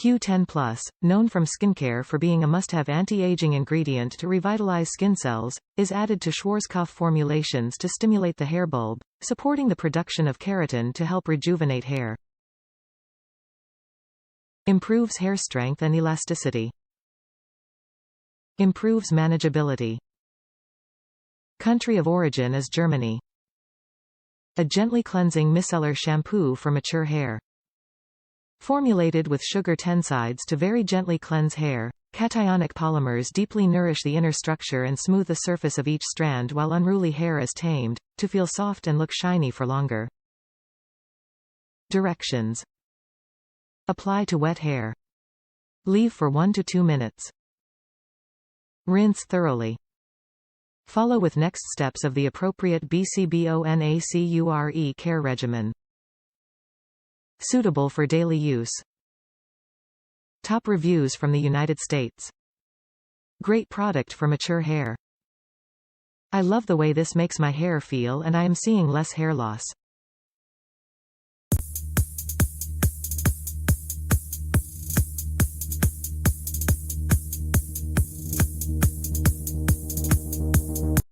Q10 Plus, known from skincare for being a must-have anti-aging ingredient to revitalize skin cells, is added to Schwarzkopf formulations to stimulate the hair bulb, supporting the production of keratin to help rejuvenate hair. Improves hair strength and elasticity. Improves manageability. Country of origin is Germany. A gently cleansing micellar shampoo for mature hair. Formulated with sugar tensides to very gently cleanse hair, cationic polymers deeply nourish the inner structure and smooth the surface of each strand while unruly hair is tamed, to feel soft and look shiny for longer. Directions. Apply to wet hair. Leave for 1 to 2 minutes. Rinse thoroughly. Follow with next steps of the appropriate BC BONACURE care regimen. Suitable for daily use. Top reviews from the United States. Great product for mature hair. I love the way this makes my hair feel and I am seeing less hair loss.